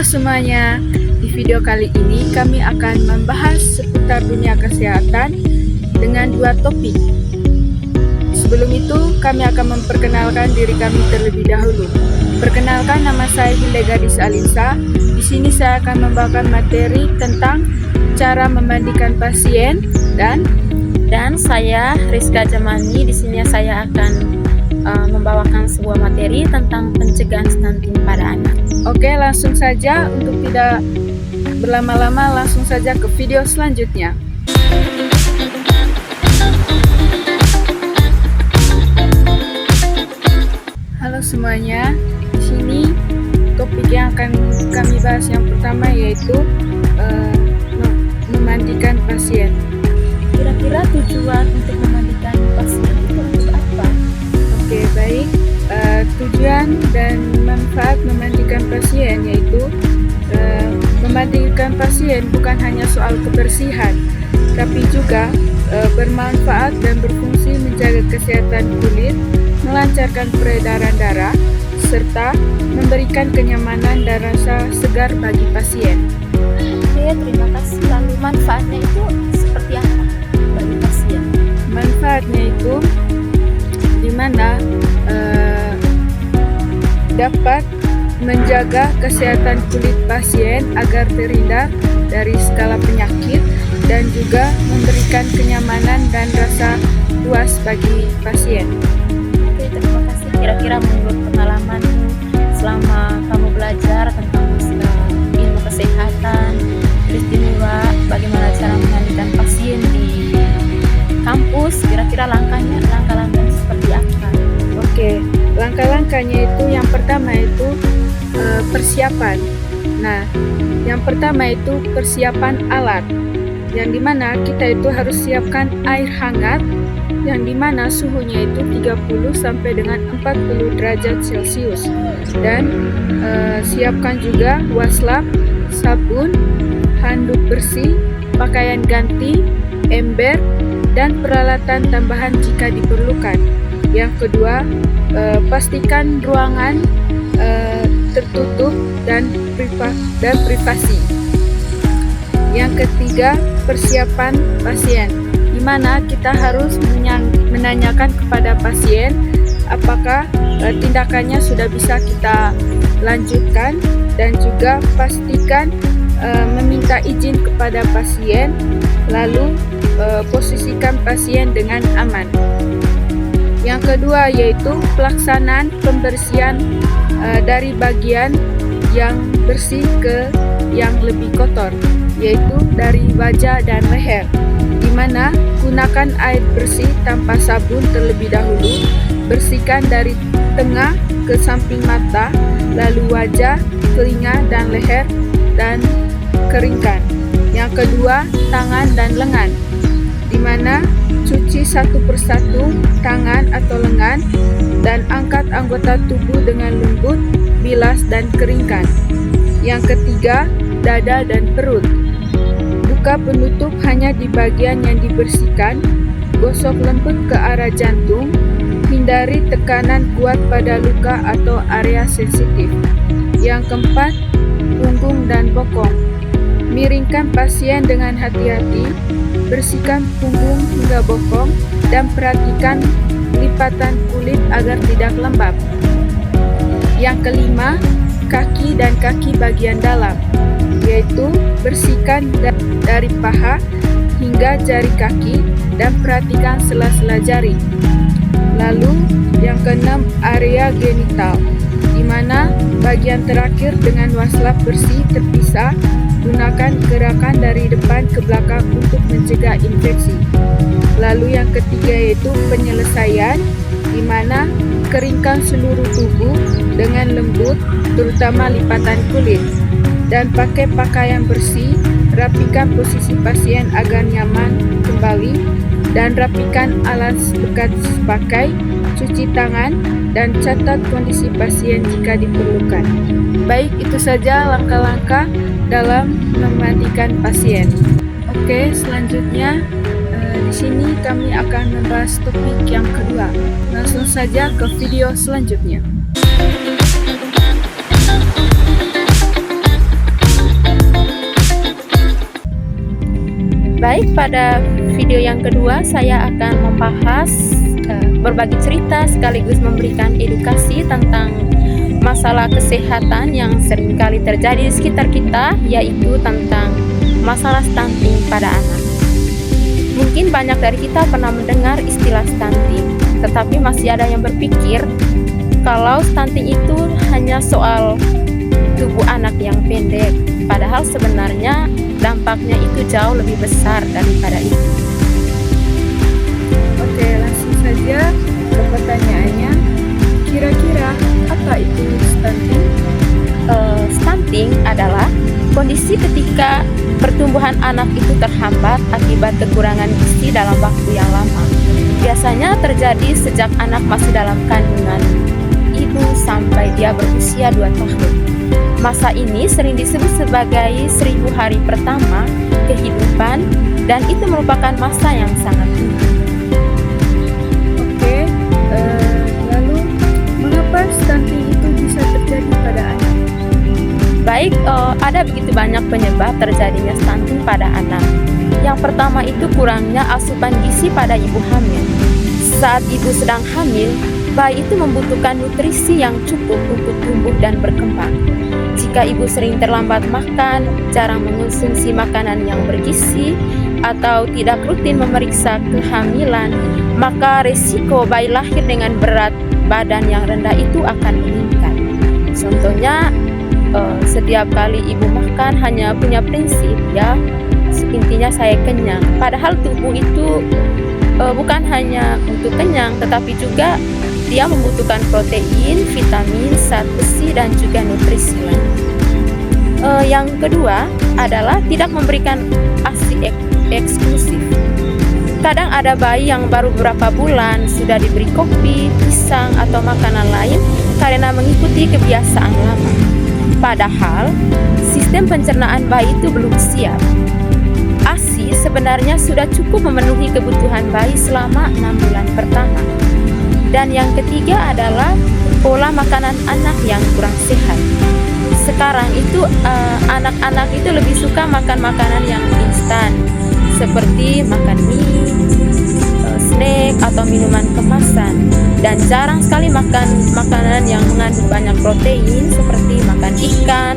semuanya, di video kali ini kami akan membahas seputar dunia kesehatan dengan dua topik. Sebelum itu, kami akan memperkenalkan diri kami terlebih dahulu. Perkenalkan, nama saya Hilda Gadis Alinsa. Di sini saya akan membawakan materi tentang cara memandikan pasien dan saya Rizka Jamani. Di sini saya akan membawakan sebuah materi tentang pencegahan stunting pada anak. Oke, langsung saja, untuk tidak berlama-lama langsung saja ke video selanjutnya. Halo semuanya, di sini topik yang akan kami bahas yang pertama yaitu memandikan pasien. Kira-kira tujuan untuk memandikan pasien itu untuk apa? Oke, baik. Tujuan dan manfaat memandikan pasien yaitu memandikan pasien bukan hanya soal kebersihan, tapi juga bermanfaat dan berfungsi menjaga kesehatan kulit, melancarkan peredaran darah, serta memberikan kenyamanan dan rasa segar bagi pasien. Oke, terima kasih. Lalu manfaatnya itu seperti apa bagi pasien? Manfaatnya itu di mana dapat menjaga kesehatan kulit pasien agar terhindar dari segala penyakit dan juga memberikan kenyamanan dan rasa puas bagi pasien. Oke, terima kasih. Kira-kira menurut pengalamanmu selama kamu belajar tentang ilmu kesehatan, terus juga bagaimana cara memandikan pasien di kampus, kira-kira langkahnya seperti apa? Oke, langkah-langkahnya itu yang pertama itu persiapan. Nah, yang pertama itu persiapan alat, yang dimana kita itu harus siapkan air hangat, yang dimana suhunya itu 30 sampai dengan 40 derajat Celcius, dan siapkan juga waslap, sabun, handuk bersih, pakaian ganti, ember, dan peralatan tambahan jika diperlukan. Yang kedua, pastikan ruangan tertutup dan privasi. Yang ketiga, persiapan pasien, di mana kita harus menanyakan kepada pasien apakah tindakannya sudah bisa kita lanjutkan, dan juga pastikan meminta izin kepada pasien, lalu posisikan pasien dengan aman. Yang kedua yaitu pelaksanaan pembersihan dari bagian yang bersih ke yang lebih kotor, yaitu dari wajah dan leher, di mana gunakan air bersih tanpa sabun terlebih dahulu, bersihkan dari tengah ke samping mata, lalu wajah, telinga, dan leher, dan keringkan. Yang kedua, tangan dan lengan, di mana cuci satu persatu tangan atau lengan dan angkat anggota tubuh dengan lembut, bilas dan keringkan. Yang ketiga, dada dan perut. Buka penutup hanya di bagian yang dibersihkan, gosok lembut ke arah jantung, hindari tekanan kuat pada luka atau area sensitif. Yang keempat, punggung dan bokong. Miringkan pasien dengan hati-hati, bersihkan punggung hingga bokong, dan perhatikan lipatan kulit agar tidak lembab. Yang kelima, kaki dan kaki bagian dalam, yaitu bersihkan dari paha hingga jari kaki dan perhatikan sela-sela jari. Lalu yang keenam, area genital, di mana bagian terakhir dengan waslap bersih terpisah. Gunakan gerakan dari depan ke belakang untuk mencegah infeksi. Lalu yang ketiga yaitu penyelesaian, di mana keringkan seluruh tubuh dengan lembut, terutama lipatan kulit, dan pakai pakaian bersih. Rapikan posisi pasien agar nyaman kembali, dan rapikan alat bekas pakai, cuci tangan, dan catat kondisi pasien jika diperlukan. Baik, itu saja langkah-langkah dalam memandikan pasien. Oke, selanjutnya di sini kami akan membahas topik yang kedua. Langsung saja ke video selanjutnya. Baik, pada video yang kedua saya akan membahas berbagi cerita sekaligus memberikan edukasi tentang masalah kesehatan yang seringkali terjadi di sekitar kita, yaitu tentang masalah stunting pada anak. Mungkin banyak dari kita pernah mendengar istilah stunting, tetapi masih ada yang berpikir kalau stunting itu hanya soal tubuh anak yang pendek, padahal sebenarnya dampaknya itu jauh lebih besar daripada itu. Oke, langsung saja ke pertanyaannya. Kira-kira apa itu stunting? Stunting adalah kondisi ketika pertumbuhan anak itu terhambat akibat kekurangan gizi dalam waktu yang lama. Biasanya terjadi sejak anak masih dalam kandungan ibu sampai dia berusia 2 tahun. Masa ini sering disebut sebagai 1000 hari pertama kehidupan dan itu merupakan masa yang sangat penting. Oke, lalu mengapa stunting itu bisa terjadi pada anak? Baik, ada begitu banyak penyebab terjadinya stunting pada anak. Yang pertama itu kurangnya asupan gizi pada ibu hamil. Saat ibu sedang hamil, bayi itu membutuhkan nutrisi yang cukup untuk tumbuh dan berkembang. Jika ibu sering terlambat makan, jarang mengonsumsi makanan yang bergizi, atau tidak rutin memeriksa kehamilan, maka risiko bayi lahir dengan berat badan yang rendah itu akan meningkat. Contohnya, setiap kali ibu makan hanya punya prinsip, ya, intinya saya kenyang. Padahal tubuh itu bukan hanya untuk kenyang, tetapi juga dia membutuhkan protein, vitamin, zat besi, dan juga nutrisi lain. Yang kedua adalah tidak memberikan ASI eksklusif. Kadang ada bayi yang baru beberapa bulan sudah diberi kopi, pisang, atau makanan lain karena mengikuti kebiasaan lama. Padahal sistem pencernaan bayi itu belum siap. ASI sebenarnya sudah cukup memenuhi kebutuhan bayi selama 6 bulan pertama. Dan yang ketiga adalah pola makanan anak yang kurang sehat. Sekarang itu anak-anak itu lebih suka makan makanan yang instan, seperti makan mie, snack, atau minuman kemasan, dan jarang sekali makan makanan yang mengandung banyak protein seperti makan ikan,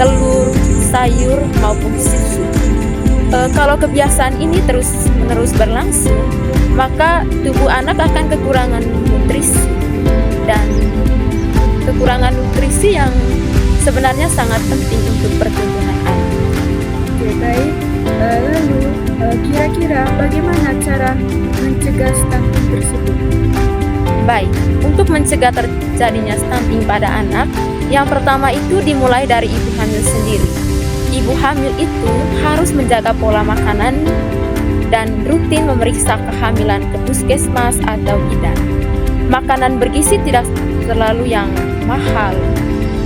telur, sayur, maupun susu. Kalau kebiasaan ini terus-menerus berlangsung, maka tubuh anak akan kekurangan nutrisi, dan kekurangan nutrisi yang sebenarnya sangat penting untuk pertumbuhan anak. Oke, baik. Lalu kira-kira bagaimana cara mencegah stunting tersebut? Baik, untuk mencegah terjadinya stunting pada anak, yang pertama itu dimulai dari ibu hamil sendiri. Ibu hamil itu harus menjaga pola makanan dan rutin memeriksa kehamilan ke puskesmas atau bidan. Makanan bergizi tidak selalu yang mahal.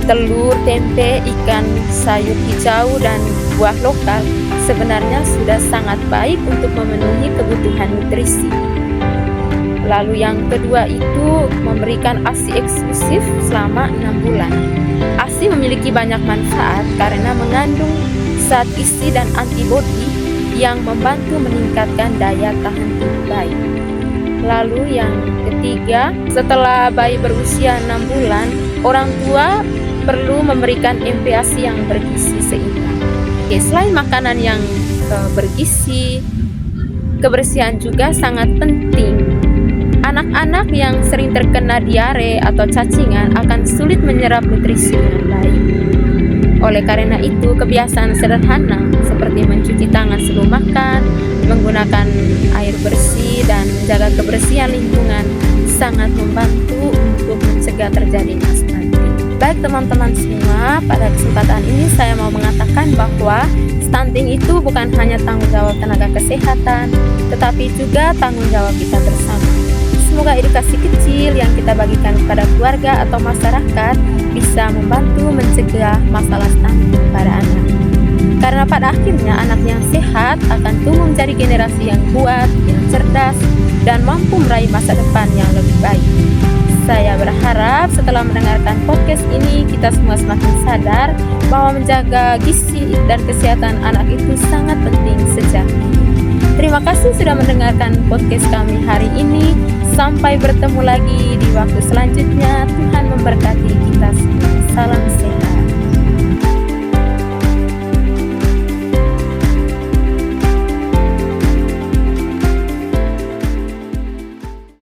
Telur, tempe, ikan, sayur hijau, dan buah lokal sebenarnya sudah sangat baik untuk memenuhi kebutuhan nutrisi. Lalu yang kedua itu memberikan ASI eksklusif selama 6 bulan. ASI memiliki banyak manfaat karena mengandung zat gizi dan antibodi yang membantu meningkatkan daya tahan tubuh bayi. Lalu yang ketiga, setelah bayi berusia 6 bulan, orang tua perlu memberikan MPASI yang bergizi seimbang. Oke, selain makanan yang bergizi, kebersihan juga sangat penting. Anak-anak yang sering terkena diare atau cacingan akan sulit menyerap nutrisi dengan baik. Oleh karena itu, kebiasaan sederhana seperti mencuci tangan sebelum makan, menggunakan air bersih, dan menjaga kebersihan lingkungan sangat membantu untuk mencegah terjadinya stunting. Baik teman-teman semua, pada kesempatan ini saya mau mengatakan bahwa stunting itu bukan hanya tanggung jawab tenaga kesehatan, tetapi juga tanggung jawab kita bersama. Semoga edukasi kecil yang kita bagikan kepada keluarga atau masyarakat bisa membantu mencegah masalah stunting pada anak. Karena pada akhirnya anak yang sehat akan tumbuh menjadi generasi yang kuat, yang cerdas, dan mampu meraih masa depan yang lebih baik. Saya berharap setelah mendengarkan podcast ini kita semua semakin sadar bahwa menjaga gizi dan kesehatan anak itu sangat penting sejak ini. Terima kasih sudah mendengarkan podcast kami hari ini. Sampai bertemu lagi di waktu selanjutnya. Tuhan memberkati kita semua. Salam sehat.